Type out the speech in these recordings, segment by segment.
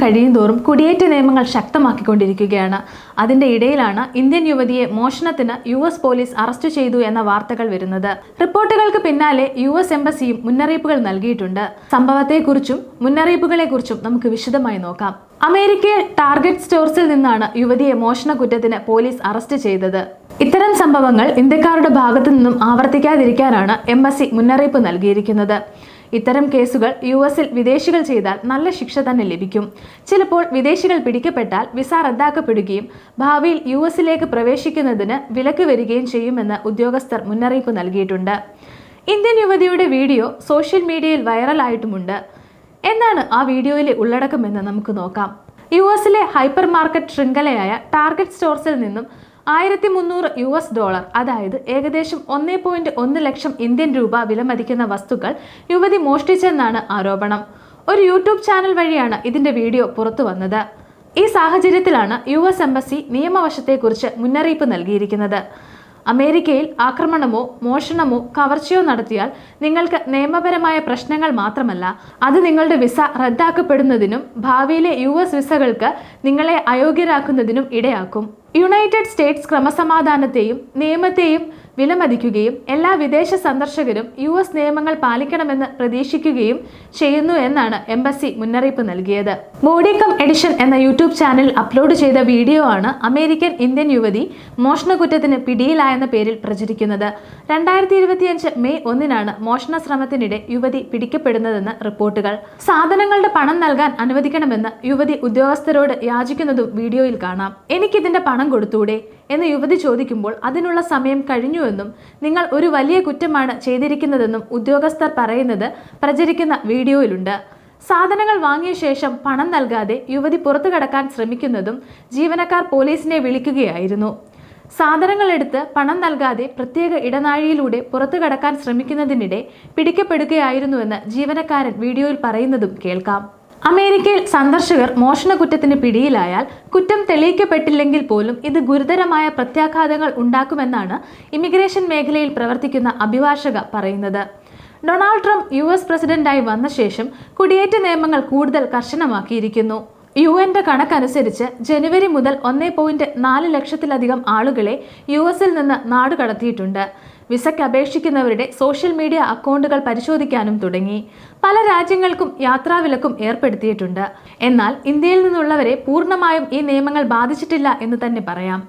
കഴിയുന്തോറും കുടിയേറ്റ നിയമങ്ങൾ ശക്തമാക്കിക്കൊണ്ടിരിക്കുകയാണ്. അതിന്റെ ഇടയിലാണ് ഇന്ത്യൻ യുവതിയെ മോഷണത്തിന് US പോലീസ് അറസ്റ്റ് ചെയ്തു എന്ന വാർത്തകൾ വരുന്നത്. റിപ്പോർട്ടുകൾക്ക് പിന്നാലെ US എംബസിയും മുന്നറിയിപ്പുകൾ നൽകിയിട്ടുണ്ട്. സംഭവത്തെക്കുറിച്ചും മുന്നറിയിപ്പുകളെക്കുറിച്ചും നമുക്ക് വിശദമായി നോക്കാം. അമേരിക്കയിൽ ടാർഗറ്റ് സ്റ്റോഴ്സിൽ നിന്നാണ് യുവതിയെ മോഷണ കുറ്റത്തിന് പോലീസ് അറസ്റ്റ് ചെയ്തത്. ഇത്തരം സംഭവങ്ങൾ ഇന്ത്യക്കാരുടെ ഭാഗത്തു നിന്നും ആവർത്തിക്കാതിരിക്കാനാണ് എംബസി മുന്നറിയിപ്പ് നൽകിയിരിക്കുന്നത്. ഇത്തരം കേസുകൾ US-ൽ വിദേശികൾ ചെയ്താൽ നല്ല ശിക്ഷ തന്നെ ലഭിക്കും. ചിലപ്പോൾ വിദേശികൾ പിടിക്കപ്പെട്ടാൽ വിസ റദ്ദാക്കപ്പെടുകയും ഭാവിയിൽ US-ലേക്ക് പ്രവേശിക്കുന്നതിന് വിലക്ക് വരികയും ചെയ്യുമെന്ന് ഉദ്യോഗസ്ഥർ മുന്നറിയിപ്പ് നൽകിയിട്ടുണ്ട്. ഇന്ത്യൻ യുവതിയുടെ വീഡിയോ സോഷ്യൽ മീഡിയയിൽ വൈറലായിട്ടുമുണ്ട്. എന്താണ് ആ വീഡിയോയിലെ ഉള്ളടക്കമെന്ന് നമുക്ക് നോക്കാം. US-ലെ ഹൈപ്പർ മാർക്കറ്റ് ശൃംഖലയായ ടാർഗറ്റ് സ്റ്റോഴ്സിൽ നിന്നും $1300 അതായത് ഏകദേശം 1.1 ലക്ഷം ഇന്ത്യൻ രൂപ വിലമതിക്കുന്ന വസ്തുക്കൾ യുവതി മോഷ്ടിച്ചെന്നാണ് ആരോപണം. ഒരു യൂട്യൂബ് ചാനൽ വഴിയാണ് ഇതിന്റെ വീഡിയോ പുറത്തു വന്നത്. ഈ സാഹചര്യത്തിലാണ് US എംബസി നിയമവശത്തെക്കുറിച്ച് മുന്നറിയിപ്പ് നൽകിയിരിക്കുന്നത്. അമേരിക്കയിൽ ആക്രമണമോ മോഷണമോ കവർച്ചയോ നടത്തിയാൽ നിങ്ങൾക്ക് നിയമപരമായ പ്രശ്നങ്ങൾ മാത്രമല്ല, അത് നിങ്ങളുടെ വിസ റദ്ദാക്കപ്പെടുന്നതിനും ഭാവിയിലെ US വിസകൾക്ക് നിങ്ങളെ അയോഗ്യരാക്കുന്നതിനും ഇടയാക്കും. യുണൈറ്റഡ് സ്റ്റേറ്റ്സ് ക്രമസമാധാനത്തെയും നിയമത്തെയും വിലമതിക്കുകയും എല്ലാ വിദേശ സന്ദർശകരും US നിയമങ്ങൾ പാലിക്കണമെന്ന് പ്രതീക്ഷിക്കുകയും ചെയ്യുന്നു എന്നാണ് എംബസി മുന്നറിയിപ്പ് നൽകിയത്. ബോഡികം എഡിഷൻ എന്ന യൂട്യൂബ് ചാനൽ അപ്ലോഡ് ചെയ്ത വീഡിയോ ആണ് അമേരിക്കൻ ഇന്ത്യൻ യുവതി മോഷണക്കുറ്റത്തിന് പിടിയിലായെന്ന പേരിൽ പ്രചരിക്കുന്നത്. 2025 മെയ് 1-നാണ് മോഷണ ശ്രമത്തിനിടെ യുവതി പിടിക്കപ്പെടുന്നതെന്ന് റിപ്പോർട്ടുകൾ. സാധനങ്ങളുടെ പണം നൽകാൻ അനുവദിക്കണമെന്ന് യുവതി ഉദ്യോഗസ്ഥരോട് യാചിക്കുന്നതും വീഡിയോയിൽ കാണാം. എനിക്കിതിന്റെ പണം കൊടുത്തൂടെ എന്ന് യുവതി ചോദിക്കുമ്പോൾ അതിനുള്ള സമയം കഴിഞ്ഞുവെന്നും നിങ്ങൾ ഒരു വലിയ കുറ്റമാണ് ചെയ്തിരിക്കുന്നതെന്നും ഉദ്യോഗസ്ഥർ പറയുന്നത് പ്രചരിക്കുന്ന വീഡിയോയിലുണ്ട്. സാധനങ്ങൾ വാങ്ങിയ ശേഷം പണം നൽകാതെ യുവതി പുറത്തു കടക്കാൻ ശ്രമിക്കുന്നതും ജീവനക്കാർ പോലീസിനെ വിളിക്കുകയായിരുന്നു. സാധനങ്ങൾ എടുത്ത് പണം നൽകാതെ പ്രത്യേക ഇടനാഴിയിലൂടെ പുറത്തു കടക്കാൻ ശ്രമിക്കുന്നതിനിടെ പിടിക്കപ്പെടുകയായിരുന്നുവെന്ന് ജീവനക്കാരൻ വീഡിയോയിൽ പറയുന്നതും കേൾക്കാം. അമേരിക്കയിൽ സന്ദർശകർ മോഷണക്കുറ്റത്തിന് പിടിയിലായാൽ കുറ്റം തെളിയിക്കപ്പെട്ടില്ലെങ്കിൽ പോലും ഇത് ഗുരുതരമായ പ്രത്യാഘാതങ്ങൾ ഉണ്ടാക്കുമെന്നാണ് ഇമിഗ്രേഷൻ മേഖലയിൽ പ്രവർത്തിക്കുന്ന അഭിഭാഷക പറയുന്നത്. ഡൊണാൾഡ് ട്രംപ് US പ്രസിഡന്റായി വന്ന ശേഷം കുടിയേറ്റ നിയമങ്ങൾ കൂടുതൽ കർശനമാക്കിയിരിക്കുന്നു. UN-ന്റെ കണക്കനുസരിച്ച് ജനുവരി മുതൽ 1.4 ലക്ഷത്തിലധികം ആളുകളെ US-ൽ നിന്ന് നാടുകടത്തിയിട്ടുണ്ട്. വിസയ്ക്ക് അപേക്ഷിക്കുന്നവരുടെ സോഷ്യൽ മീഡിയ അക്കൗണ്ടുകൾ പരിശോധിക്കാനും തുടങ്ങി. പല രാജ്യങ്ങൾക്കും യാത്രാവിലക്കും ഏർപ്പെടുത്തിയിട്ടുണ്ട്. എന്നാൽ ഇന്ത്യയിൽ നിന്നുള്ളവരെ പൂർണ്ണമായും ഈ നിയമങ്ങൾ ബാധിച്ചിട്ടില്ല എന്ന് തന്നെ പറയാം.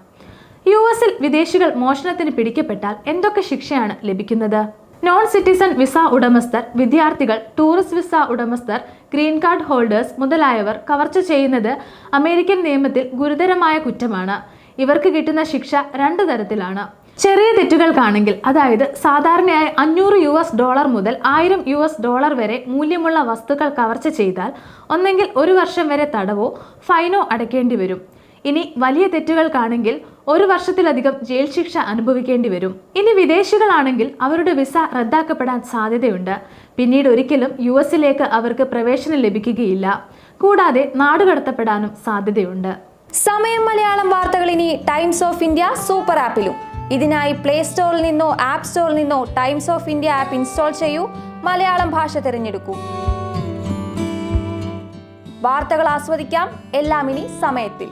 US-ൽ വിദേശികൾ മോഷണത്തിന് പിടിക്കപ്പെട്ടാൽ എന്തൊക്കെ ശിക്ഷയാണ് ലഭിക്കുന്നത്? നോൺ സിറ്റിസൺ വിസ ഉടമസ്ഥർ, വിദ്യാർത്ഥികൾ, ടൂറിസ്റ്റ് വിസ ഉടമസ്ഥർ, ഗ്രീൻ കാർഡ് ഹോൾഡേഴ്സ് മുതലായവർ കവർച്ച ചെയ്യുന്നത് അമേരിക്കൻ നിയമത്തിൽ ഗുരുതരമായ കുറ്റമാണ്. ഇവർക്ക് കിട്ടുന്ന ശിക്ഷ 2 തരത്തിലാണ്. ചെറിയ തെറ്റുകൾക്കാണെങ്കിൽ, അതായത് സാധാരണയായി $500 മുതൽ $1000 വരെ മൂല്യമുള്ള വസ്തുക്കൾ കവർച്ച ചെയ്താൽ ഒന്നെങ്കിൽ 1 വർഷം വരെ തടവോ ഫൈനോ അടയ്ക്കേണ്ടി വരും. ഇനി വലിയ തെറ്റുകൾക്കാണെങ്കിൽ 1 വർഷത്തിലധികം ജയിൽ ശിക്ഷ അനുഭവിക്കേണ്ടി വരും. ഇനി വിദേശികളാണെങ്കിൽ അവരുടെ വിസ റദ്ദാക്കപ്പെടാൻ സാധ്യതയുണ്ട്. പിന്നീട് ഒരിക്കലും US-ലേക്ക് അവർക്ക് പ്രവേശനം ലഭിക്കുകയില്ല. കൂടാതെ നാടുകടത്തപ്പെടാനും സാധ്യതയുണ്ട്. സമയം മലയാളം വാർത്തകൾ ഇനി ടൈംസ് ഓഫ് ഇന്ത്യ സൂപ്പർ ആപ്പിലും. ഇതിനായി പ്ലേ സ്റ്റോറിൽ നിന്നോ ആപ്പ് സ്റ്റോറിൽ നിന്നോ times of India app install ചെയ്യൂ. മലയാളം ഭാഷ തിരഞ്ഞെടുക്കൂ. വാർത്തകൾ ആസ്വദിക്കാം. എല്ലാം ഇനി സമയത്തിൽ.